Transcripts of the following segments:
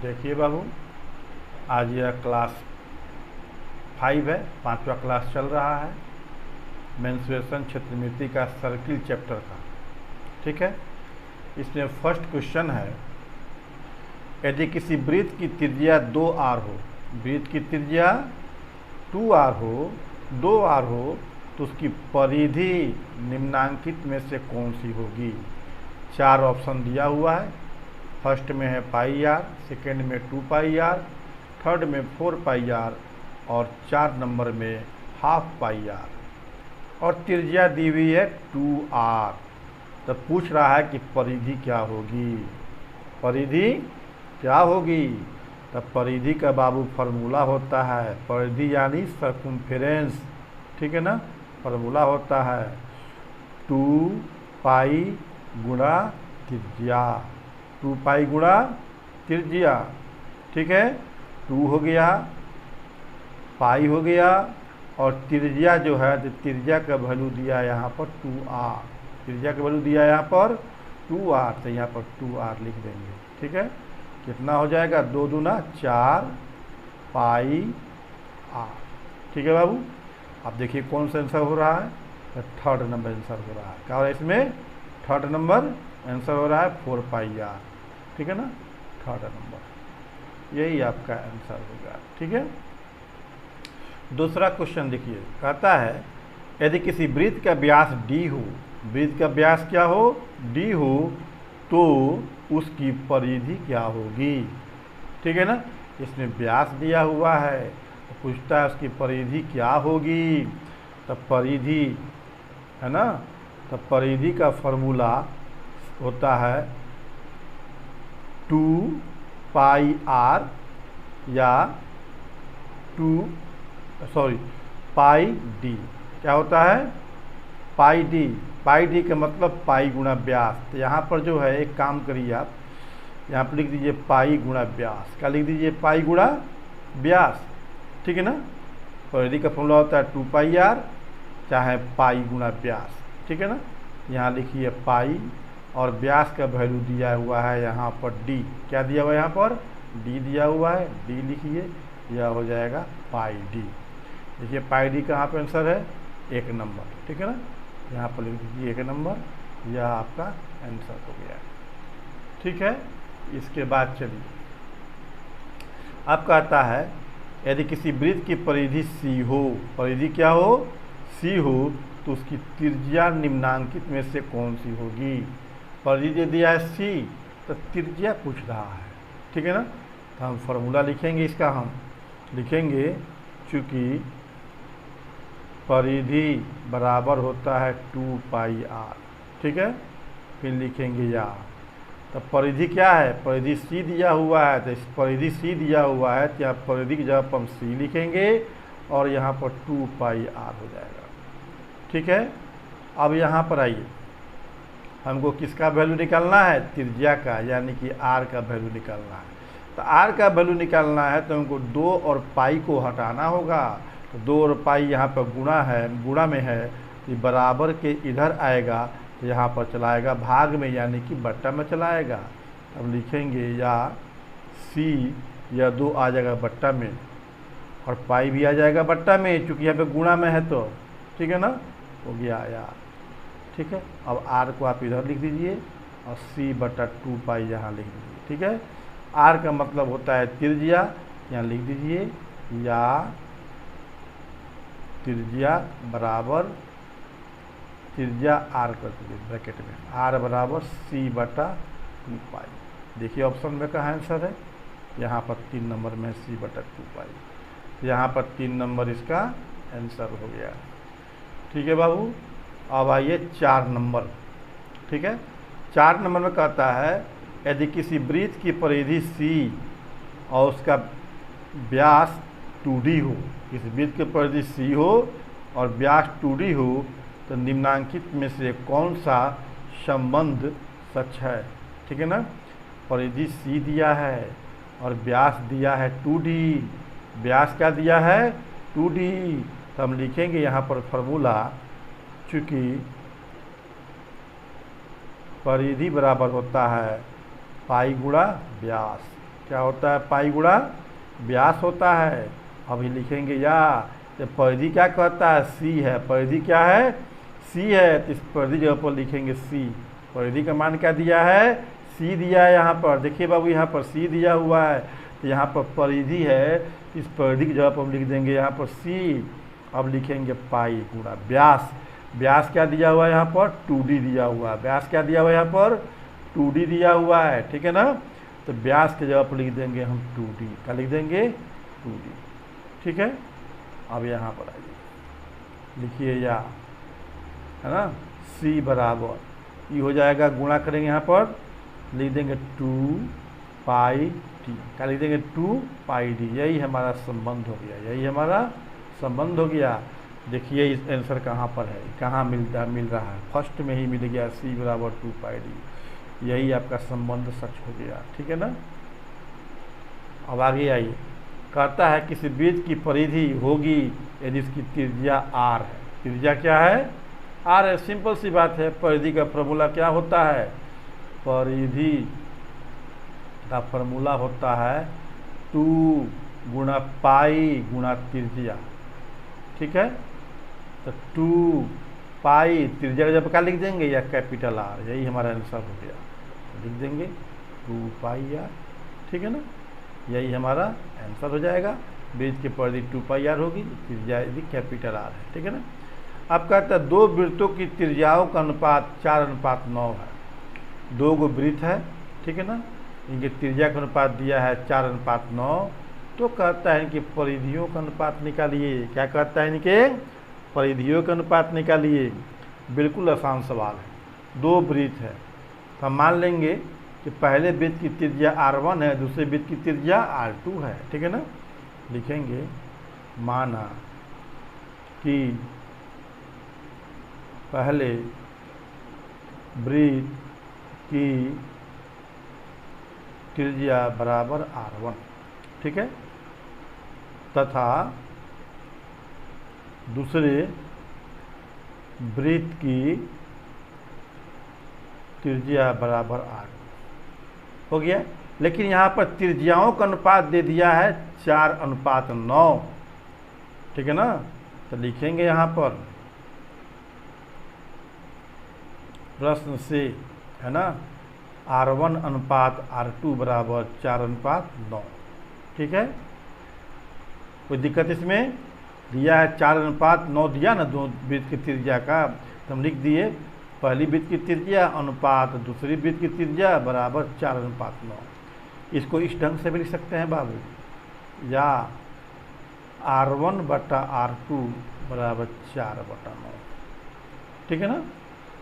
देखिए बाबू, आज यह क्लास 5 है, 5वां क्लास चल रहा है मेंस्ट्रुएशन क्षेत्रमिति का सर्किल चैप्टर का। ठीक है, इसमें फर्स्ट क्वेश्चन है, यदि किसी वृत्त की त्रिज्या 2r हो, वृत्त की त्रिज्या 2r हो, 2r हो, तो उसकी परिधि निम्नांकित में से कौन सी होगी। 4 ऑप्शन दिया हुआ है। फर्स्ट में है पाई आर, सेकेंड में 2 पाई आर, थर्ड में 4 पाई आर और 4 नंबर में हाफ पाई आर, और त्रिज्या दी हुई है 2r। तो पूछ रहा है कि परिधि क्या होगी, परिधि क्या होगी। तब परिधि का बाबू फार्मूला होता है, परिधि यानी सर्कम्फेरेंस, ठीक है ना। फार्मूला होता है 2 पाई गुणा त्रिज्या, 2 पाई गुणा त्रिज्या, ठीक है। 2 हो गया, पाई हो गया, और त्रिज्या जो है, तो त्रिज्या का वैल्यू दिया यहाँ पर 2r, त्रिज्या का वैल्यू दिया यहाँ पर 2r, तो यहाँ पर 2r लिख देंगे। ठीक है, कितना हो जाएगा, 2 दूना 4 पाई r। ठीक है बाबू, अब देखिए कौन सा आंसर हो रहा है, तो थर्ड नंबर आंसर हो रहा है। क्या हो रहा है इसमें, थर्ड नंबर आंसर हो रहा है 4 पाई r। ठीक है ना, थर्ड नंबर, यही आपका आंसर होगा। ठीक है, दूसरा क्वेश्चन देखिए, कहता है यदि किसी वृत्त का व्यास d हो, वृत्त का व्यास क्या हो, d हो, तो उसकी परिधि क्या होगी। ठीक है ना, इसमें व्यास दिया हुआ है, तो पूछता है उसकी परिधि क्या होगी। तो परिधि है ना, तो परिधि का फॉर्मूला होता है 2 पाई r या पाई d। क्या होता है, पाई d, पाई d का मतलब पाई गुणा व्यास। तो यहाँ पर जो है एक काम करिए आप, यहाँ पर लिख दीजिए पाई गुणा व्यास। क्या लिख दीजिए, पाई गुणा व्यास। ठीक है ना, परिधि का फॉर्मूला होता है 2 पाई r चाहे पाई गुणा व्यास। ठीक है ना, यहाँ लिखिए पाई और व्यास का वैल्यू दिया हुआ है यहाँ पर d। क्या दिया हुआ है यहाँ पर, d दिया हुआ है, d लिखिए, यह हो जाएगा पाई d। देखिए पाई d कहाँ पे आंसर है, 1 नंबर। ठीक है ना, यहाँ पर लिख दीजिए 1 नंबर, यह आपका आंसर हो गया। ठीक है, इसके बाद चलिए, अब कहता है यदि किसी वृत्त की परिधि c हो, परिधि क्या हो, c हो, तो उसकी त्रिज्या निम्नांकित में से कौन सी होगी। परिधि दिया है c, तो त्रिज्या पूछ रहा है। ठीक है ना, तो हम फार्मूला लिखेंगे इसका, हम लिखेंगे चूँकि परिधि बराबर होता है 2 पाई r। ठीक है, फिर लिखेंगे या, तो परिधि क्या है, परिधि c दिया हुआ है, तो इस परिधि c दिया हुआ है, तो यहाँ परिधि की जगह पर हम c लिखेंगे और यहाँ पर 2 पाई r हो जाएगा। ठीक है, अब यहाँ पर आइए, हमको किसका वैल्यू निकालना है, त्रिज्या का, यानी कि r का वैल्यू निकालना है। तो r का वैल्यू निकालना है तो हमको 2 और पाई को हटाना होगा। तो 2 और पाई यहाँ पर गुणा है, गुणा में है, तो बराबर के इधर आएगा, तो यहाँ पर चलाएगा भाग में, यानी कि बट्टा में चलाएगा। अब लिखेंगे या c, या 2 आ जाएगा बट्टा में और पाई भी आ जाएगा बट्टा में, चूँकि यहाँ पे गुणा में है। तो ठीक है ना, हो गया या। ठीक है, अब r को आप इधर लिख दीजिए और c/2 पाई यहाँ लिख दीजिए। ठीक है, r का मतलब होता है त्रिज्या, यहाँ लिख दीजिए या त्रिज्या बराबर, त्रिज्या r कर दीजिए ब्रैकेट में, r बराबर c/2 पाई। देखिए ऑप्शन में कहाँ आंसर है, यहाँ पर 3 नंबर में c/2 पाई, यहाँ पर 3 नंबर इसका आंसर हो गया। ठीक है बाबू, अब आइए 4 नंबर। ठीक है, 4 नंबर में कहता है यदि किसी वृत्त की परिधि c और उसका व्यास 2d हो, किसी वृत्त की परिधि c हो और व्यास 2d हो, तो निम्नांकित में से कौन सा संबंध सच है। ठीक है ना, परिधि c दिया है और व्यास दिया है 2d, व्यास क्या दिया है, 2d। तो हम लिखेंगे यहाँ पर फार्मूला, चूँकि परिधि बराबर होता है पाई गुणा व्यास। क्या होता है, पाई गुणा व्यास होता है। अभी लिखेंगे या तो परिधि क्या कहता है, सी है, परिधि क्या है, सी है, तो इस परिधि जगह पर लिखेंगे सी। परिधि का मान क्या दिया है, सी दिया है यहाँ पर, देखिए बाबू यहाँ पर सी दिया हुआ है, तो यहाँ पर परिधि है, इस परिधि की जगह पर हम लिख देंगे यहाँ पर सी। अब लिखेंगे पाई गुणा व्यास। व्यास क्या दिया हुआ है यहाँ पर, 2D दिया हुआ है। व्यास क्या दिया हुआ है यहाँ पर, 2D दिया हुआ है, ठीक है ना। तो व्यास के जगह पर लिख देंगे हम 2D, क्या लिख देंगे, 2D, ठीक है। अब यहाँ पर आइए, लिखिए या, है ना, सी बराबर ये हो जाएगा, गुणा करेंगे यहाँ पर, लिख देंगे 2 पाई डी, क्या लिख देंगे 2 पाई डी। यही हमारा संबंध हो गया, यही हमारा संबंध हो गया। देखिए इस आंसर कहाँ पर है, कहाँ मिल रहा है, फर्स्ट में ही मिल गया, सी बराबर 2 पाई डी। यही आपका संबंध सच हो गया, ठीक है ना। अब आगे आइए, कहता है किसी वृत्त की परिधि होगी यदि इसकी त्रिज्या आर है। त्रिज्या क्या है, आर है, सिंपल सी बात है। परिधि का फॉर्मूला क्या होता है, परिधि का फॉर्मूला होता है 2 गुणा पाई गुणा त्रिज्या, ठीक है। तो 2 पाई त्रिज्या का जब क्या लिख देंगे, या कैपिटल आर, यही हमारा आंसर हो गया। लिख देंगे 2 पाई आर, ठीक है ना, यही हमारा आंसर हो जाएगा। वृत्त की परिधि 2 पाई आर होगी, त्रिज्या यदि कैपिटल आर है, ठीक है ना। अब कहता है दो वृत्तों की त्रिज्याओं का अनुपात 4:9 है। 2 गो वृत्त है, ठीक है ना, इनके त्रिज्या का अनुपात दिया है 4:9। तो कहता है इनकी परिधियों का अनुपात निकालिए। क्या कहता है, इनके परिधियों का अनुपात निकालिए। बिल्कुल आसान सवाल है। 2 वृत्त है, तो हम मान लेंगे कि पहले वृत्त की त्रिज्या r1 है, दूसरे वृत्त की त्रिज्या r2 है, ठीक है ना। लिखेंगे माना कि पहले वृत्त की त्रिज्या बराबर r1, ठीक है, तथा दूसरे वृत्त की त्रिज्या बराबर r2 हो गया। लेकिन यहाँ पर त्रिज्याओं का अनुपात दे दिया है 4:9, ठीक है ना। तो लिखेंगे यहाँ पर प्रश्न से, है ना, r1 अनुपात r2 बराबर 4:9, ठीक है। कोई दिक्कत इसमें, दिया है 4:9 दिया ना, 2 वृत्त की त्रिज्या का, तो हम लिख दिए पहली वृत्त की त्रिज्या अनुपात दूसरी वृत्त की त्रिज्या बराबर 4:9। इसको इस ढंग से भी लिख सकते हैं बाबू, या r1 बटा r2 बराबर 4/9, ठीक है ना।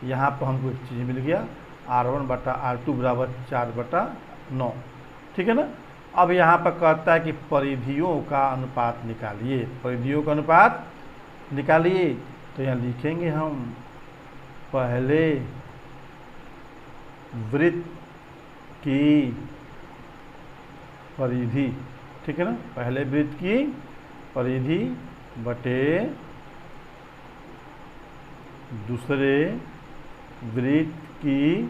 यहाँ पर हमको एक चीज़ मिल गया, r1 बटा r2 बराबर 4/9, ठीक है ना। अब यहाँ पर कहता है कि परिधियों का अनुपात निकालिए। परिधियों का अनुपात निकालिए, तो यहाँ लिखेंगे हम पहले वृत्त की परिधि, ठीक है ना, पहले वृत्त की परिधि बटे दूसरे वृत्त की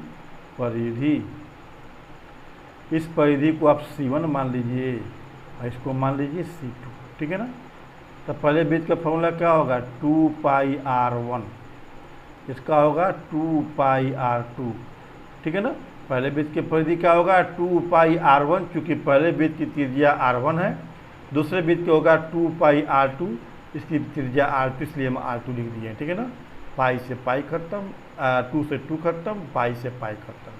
परिधि। इस परिधि को आप C1 मान लीजिए और इसको मान लीजिए C2, ठीक है ना। तो पहले वृत्त का फॉर्मूला क्या होगा, 2 पाई r1, इसका होगा 2 पाई r2, ठीक है ना। पहले वृत्त की परिधि क्या होगा, 2 पाई r1, चूँकि पहले वृत्त की त्रिज्या r1 है, दूसरे वृत्त का होगा 2 पाई r2, इसकी त्रिज्या r2, इसलिए हम r2 लिख दिए, ठीक है ना। पाई से पाई खत्म, 2 से 2 खत्म, पाई से पाई खत्म,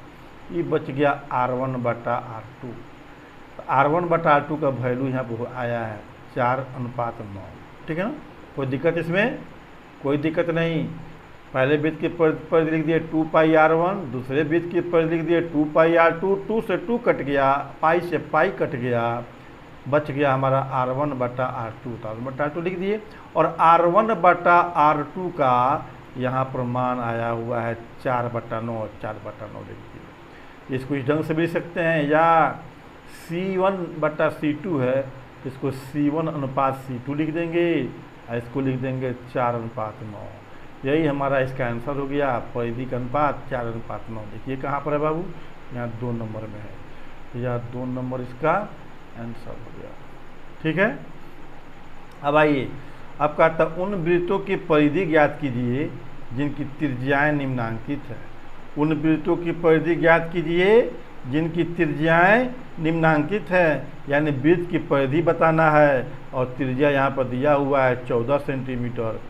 ये बच गया r1 बटा r2। तो r1 बटा r2 का वैल्यू यहाँ पर आया है 4:9, ठीक है ना। कोई दिक्कत इसमें, कोई दिक्कत नहीं। पहले वृत्त की परिधि लिख दिए 2 पाई r1, दूसरे वृत्त की परिधि लिख दिए 2 पाई r2, 2 से 2 कट गया, पाई से पाई कट गया, बच गया हमारा r1 बटा r2, तो r1 बटा r2 लिख दिए। और r1 बटा r2 का यहाँ पर मान आया हुआ है 4/9, 4/9 लिख दिए। इसको इस ढंग से भी लिख सकते हैं, या C1 बटा C2 है, इसको C1 अनुपात C2 लिख देंगे, और इसको लिख देंगे 4:9। यही हमारा इसका आंसर हो गया, परिधि का अनुपात 4:9। देखिए कहाँ पर है बाबू, यहाँ 2 नंबर में है। या 2 नंबर इसका आंसर हो गया। ठीक है, अब आइए, अब कहता है उन वृत्तों की परिधि ज्ञात कीजिए जिनकी त्रिज्याएं निम्नांकित है। उन वृत्तों की परिधि ज्ञात कीजिए जिनकी त्रिज्याएं निम्नांकित है, यानी वृत्त की परिधि बताना है और त्रिज्या यहाँ पर दिया हुआ है 14 सेंटीमीटर।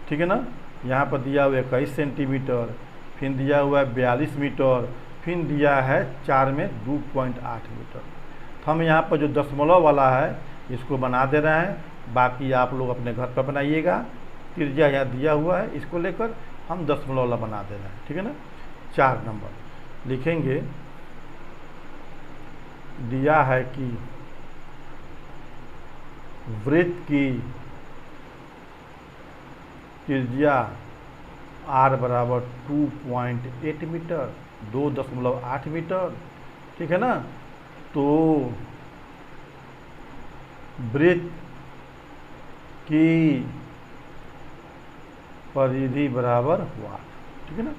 ठीक है ना, यहाँ पर दिया हुआ है 21 सेंटीमीटर, फिर दिया हुआ है 42 मीटर, फिर दिया है 4 में 2.8 मीटर। तो हम यहाँ पर जो दशमलव वाला है इसको बना दे रहे हैं, बाकी आप लोग अपने घर पर बनाइएगा। त्रिज्या यहाँ दिया हुआ है, इसको लेकर हम दशमलव वाला बना दे रहे हैं। ठीक है ना, 4 नंबर लिखेंगे, दिया है कि वृत्त की त्रिज्या r बराबर 2.8 मीटर, 2.8 मीटर। ठीक है ना, तो वृत्त की परिधि बराबर वाट। ठीक है ना,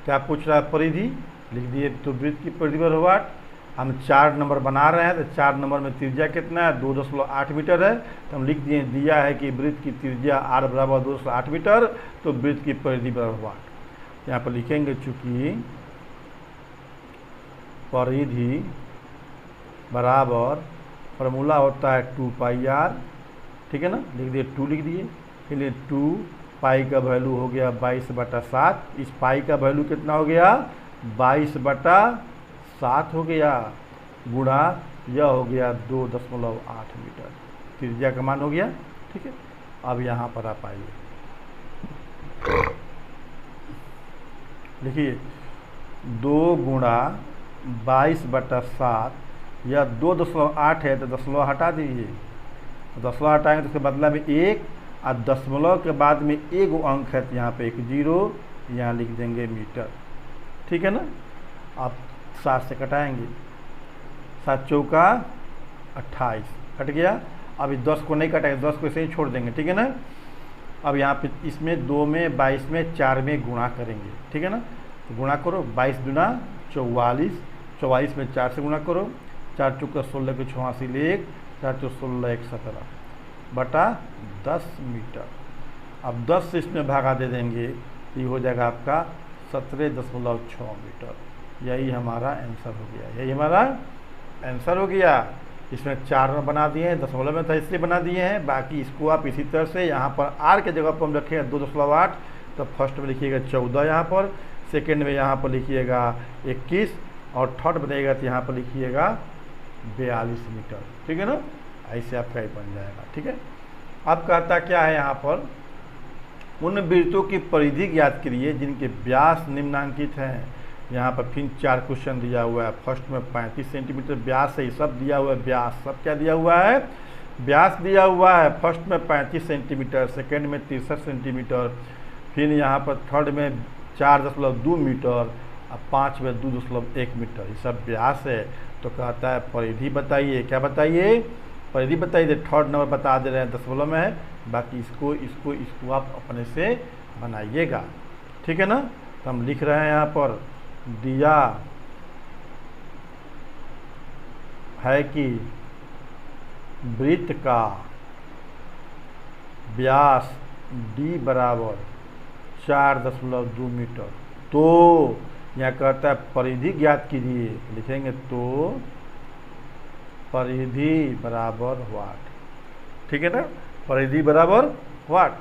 क्या पूछ रहा है, परिधि लिख दिए, तो वृत्त की परिधि बराबर वाट। हम 4 नंबर बना रहे हैं, तो 4 नंबर में त्रिज्या कितना है, 2.8 मीटर है, तो हम लिख दिए, दिया है कि वृत्त की त्रिज्या r बराबर 2.8 मीटर, तो वृत्त की परिधि बराबर वाट। यहाँ पर लिखेंगे, चूंकि परिधि बराबर फॉर्मूला होता है 2 पाई r। ठीक है ना, लिख दिए, 2 लिख दिए, फिर 2 पाई का वैल्यू हो गया 22/7। इस पाई का वैल्यू कितना हो गया, 22/7 हो गया, गुणा यह हो गया 2.8 मीटर, त्रिज्या का मान हो गया। ठीक है, अब यहाँ पर आप आइए, देखिए 2 गुणा 22/7, यह 2.8 है, तो दशमलव हटा दीजिए, तो दशमलव हटाएंगे तो इसके बदला में 1, और दशमलव के बाद में 1 अंक है, तो यहाँ पे 1 0, यहाँ लिख देंगे मीटर। ठीक है ना, आप 7 से कटाएंगे, 7 चौका 28 कट गया। अब इस 10 को नहीं कटाएंगे, 10 को ऐसे ही छोड़ देंगे। ठीक है ना, अब यहाँ पे इसमें 2 में 22 में 4 में गुणा करेंगे। ठीक है ना, तो गुणा करो, 22 दूना 44, 44 में 4 से गुणा करो, 4 चौका 16 को 86 ले 1, 4 चौक 16 1 17 बटा 10 मीटर। अब 10 से इसमें भागा दे देंगे, ये हो जाएगा आपका 17.6 मीटर। यही हमारा आंसर हो गया, यही हमारा आंसर हो गया। इसमें 4 में बना दिए हैं, दशमलव में था इसलिए बना दिए हैं, बाकी इसको आप इसी तरह से यहाँ पर r के जगह पर हम रखेंगे 2.8, तो फर्स्ट में लिखिएगा 14 यहाँ पर, सेकेंड में यहाँ पर लिखिएगा 21, और थर्ड बनेगा तो यहाँ पर लिखिएगा 42 मीटर। ठीक है ना, ऐसे आपका ही बन जाएगा। ठीक है, अब कहता क्या है यहाँ पर, उन वृत्तों की परिधि ज्ञात करिए जिनके व्यास निम्नांकित हैं। यहाँ पर फिर 4 क्वेश्चन दिया हुआ है। फर्स्ट में 35 सेंटीमीटर व्यास है, सब दिया हुआ है, व्यास सब क्या दिया हुआ है, व्यास दिया हुआ है। फर्स्ट में 35 सेंटीमीटर, सेकेंड में 63 सेंटीमीटर, फिर यहाँ पर थर्ड में 4.2 मीटर, और 5 में 2.1 मीटर, ये सब व्यास है। तो कहता है परिधि बताइए, क्या बताइए, परिधि बताइए। थर्ड नंबर बता दे रहे हैं, दशमलव में है, बाकी इसको आप अपने से बनाइएगा। ठीक है ना, तो हम लिख रहे हैं यहाँ पर, दिया है कि वृत्त का व्यास d बराबर 4.2 मीटर, तो यहाँ कहता है परिधि ज्ञात कीजिए, लिखेंगे तो परिधि बराबर वाट। ठीक है ना, परिधि बराबर वाट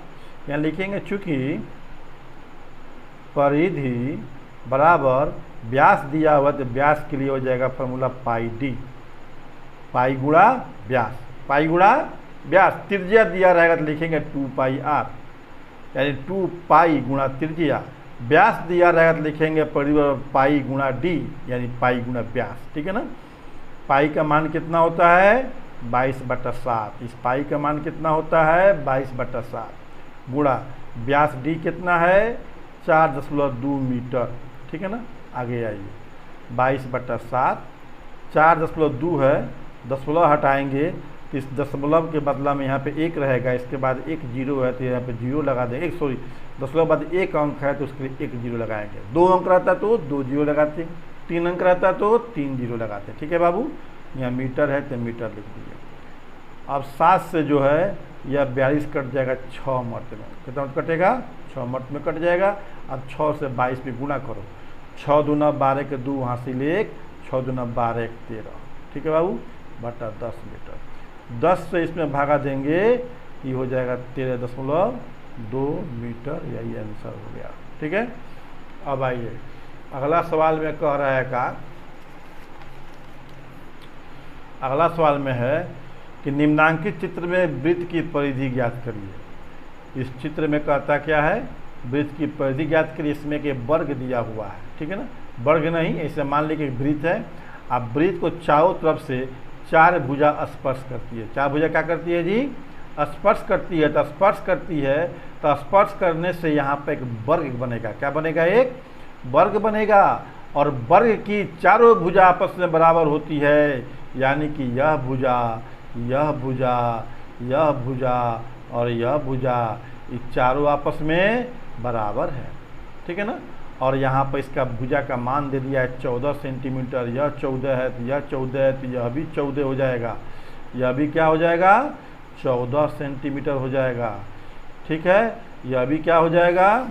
यहाँ लिखेंगे, चूंकि परिधि बराबर व्यास दिया हुआ, तो व्यास के लिए हो जाएगा फॉर्मूला पाई d, पाई गुणा व्यास, पाई गुणा व्यास। त्रिज्या दिया रहेगा तो लिखेंगे 2 पाई r, यानी 2 पाई गुणा त्रिज्या। व्यास दिया रहेगा तो लिखेंगे पाई गुणा d, यानी पाई गुणा व्यास। ठीक है ना, पाई का मान कितना होता है, 22/7। इस पाई का मान कितना होता है, 22/7, गुणा व्यास d कितना है, 4.2 मीटर। ठीक है ना, आगे आइए, 22/7, 4.2 है, दशमलव हटाएंगे तो इस दशमलव के बदला में यहाँ पे 1 रहेगा, इसके बाद 1 0 है तो यहाँ पे 0 लगा देंगे, दशमलव बाद 1 अंक है तो उसके लिए 1 0 लगाएंगे। 2 अंक रहता तो 2 0 लगाते, 3 अंक रहता तो 3 जीरो लगाते। ठीक है बाबू, यहाँ मीटर है तो मीटर लिख दीजिए। अब 7 से जो है यह 42 कट जाएगा 6 मर्त में। कितना कटेगा? 6 मर्त में कट जाएगा। अब 6 से 22 में गुणा करो, 6 दूना 12 के 2 हासिल 1, 6 दूना 12 1 13। ठीक है बाबू, बटा 10 मीटर। 10 से इसमें भागा देंगे, ये हो जाएगा 13.2 मीटर। यही आंसर हो गया। ठीक है, अब आइए अगला सवाल में कह रहा है का, अगला सवाल में है कि निम्नांकित चित्र में वृत्त की परिधि ज्ञात करिए। इस चित्र में कहता क्या है? वृत्त की परिधि ज्ञात करिए। इसमें के वर्ग दिया हुआ है। ठीक है ना, वर्ग नहीं, ऐसे मान लीजिए वृत्त है। अब वृत्त को चारों तरफ से 4 भुजा स्पर्श करती है। 4 भुजा क्या करती है जी? स्पर्श करती है। तो स्पर्श करती है तो स्पर्श करने से यहाँ पर एक वर्ग बनेगा। क्या बनेगा? एक वर्ग बनेगा। और वर्ग की चारों भुजा आपस में बराबर होती है, यानी कि यह भुजा, यह भुजा, यह भुजा और यह भुजा, ये चारों आपस में बराबर है। ठीक है ना, और यहाँ पर इसका भुजा का मान दे दिया है 14 सेंटीमीटर। यह 14 है तो यह 14 है, तो यह भी 14 हो जाएगा। यह भी क्या हो जाएगा? 14 सेंटीमीटर हो जाएगा। ठीक है, यह भी क्या हो जाएगा?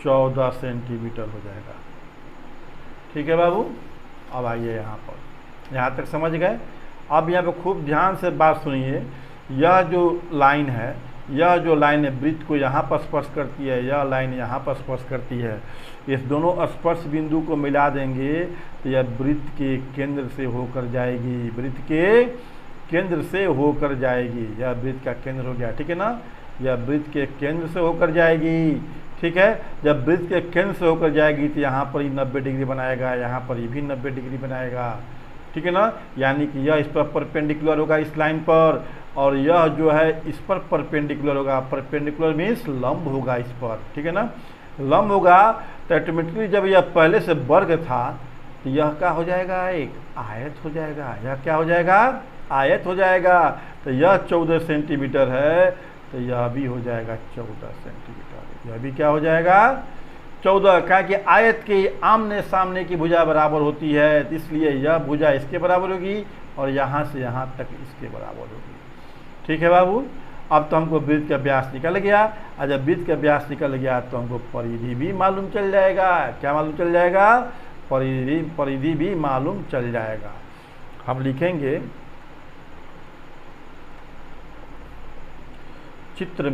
14 सेंटीमीटर हो जाएगा। ठीक है बाबू, अब आइए यहाँ पर, यहाँ तक समझ गए। अब यहाँ पे खूब ध्यान से बात सुनिए। यह जो लाइन है, यह जो लाइन है वृत्त को यहाँ पर स्पर्श करती है, यह लाइन यहाँ पर स्पर्श करती है। इस दोनों स्पर्श बिंदु को मिला देंगे तो यह वृत्त के केंद्र से होकर जाएगी। वृत्त के केंद्र से होकर जाएगी। यह वृत्त का केंद्र हो गया। ठीक है ना, यह वृत्त के केंद्र से होकर जाएगी। ठीक है, जब वृत्त के केंद्र से होकर जाएगी तो यहाँ पर ही 90 डिग्री बनाएगा, यहाँ पर ही भी 90 डिग्री बनाएगा। ठीक है ना, यानी कि यह इस पर परपेंडिकुलर होगा, इस लाइन पर, और यह जो है इस पर परपेंडिकुलर होगा। परपेंडिकुलर मीन्स लंब होगा इस पर। ठीक है ना, लंब होगा तो ऑटोमेटिकली जब यह पहले से वर्ग था तो यह क्या हो जाएगा? एक आयत हो जाएगा। यह क्या हो जाएगा? आयत हो जाएगा। तो यह 14 सेंटीमीटर है तो यह भी हो जाएगा 14 सेंटीमीटर। यह भी क्या हो जाएगा? 14। क्या कि आयत के आमने सामने की भुजा बराबर होती है, तो इसलिए यह भुजा इसके बराबर होगी और यहाँ से यहाँ तक इसके बराबर होगी। ठीक है बाबू, अब तो हमको वृत्त का व्यास निकल गया। और जब वृत्त का व्यास निकल गया तो हमको परिधि भी मालूम चल जाएगा। क्या मालूम चल जाएगा? परिधि भी मालूम चल जाएगा। हम लिखेंगे चित्र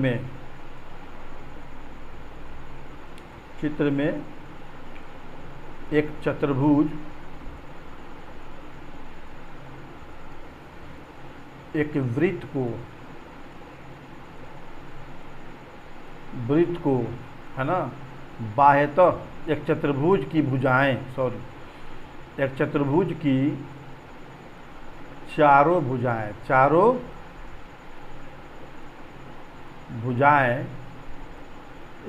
में एक चतुर्भुज एक वृत्त को है ना, बाह्यतः एक चतुर्भुज की भुजाएं, एक चतुर्भुज की चारों भुजाएं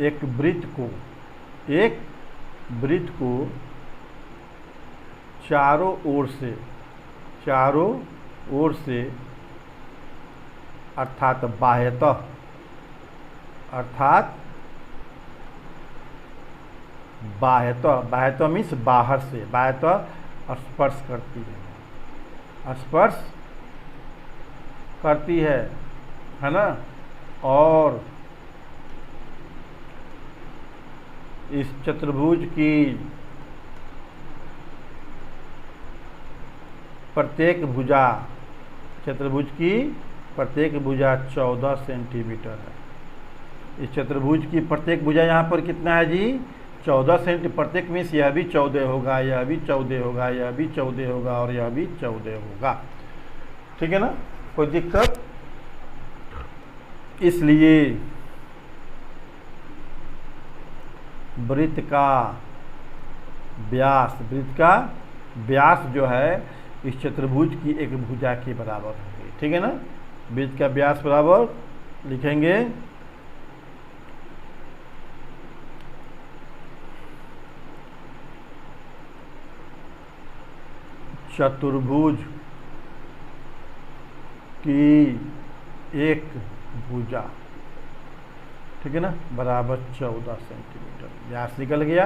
एक वृत्त को चारों ओर से अर्थात बाह्यतः मीन्स बाहर से, बाह्यतः स्पर्श करती है ना, और इस चतुर्भुज की प्रत्येक भुजा 14 सेंटीमीटर है। इस चतुर्भुज की प्रत्येक भुजा यहाँ पर कितना है जी? 14 सेंटीमीटर। प्रत्येक मीन्स यह भी 14 होगा, यह भी 14 होगा, यह भी 14 होगा और यह भी 14 होगा। ठीक है ना, कोई दिक्कत? इसलिए वृत्त का व्यास जो है इस चतुर्भुज की एक भुजा के बराबर होगी। ठीक है ना, वृत्त का व्यास बराबर लिखेंगे चतुर्भुज की एक भुजा। ठीक ठीक है ना, बराबर 14 सेंटीमीटर व्यास निकल गया।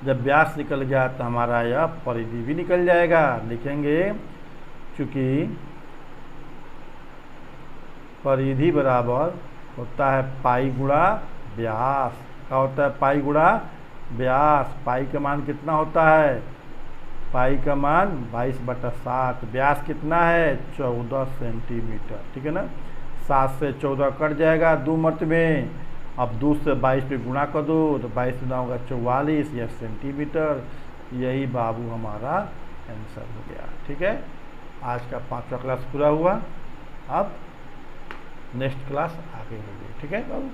जब व्यास निकल गया तो हमारा यह परिधि भी निकल जाएगा। लिखेंगे चूँकि परिधि बराबर होता है पाई गुणा व्यास। क्या होता है? पाई गुणा व्यास। पाई का मान कितना होता है? पाई का मान 22/7। व्यास कितना है? 14 सेंटीमीटर। ठीक है ना, 7 से 14 कट जाएगा 2 मरतबे। अब 2 से 22 पे गुणा कर दो तो 22 गुना होगा 44 या सेंटीमीटर। यही बाबू हमारा आंसर हो गया। ठीक है, आज का 5वां क्लास पूरा हुआ। अब नेक्स्ट क्लास आगे होगी। ठीक है बाबू।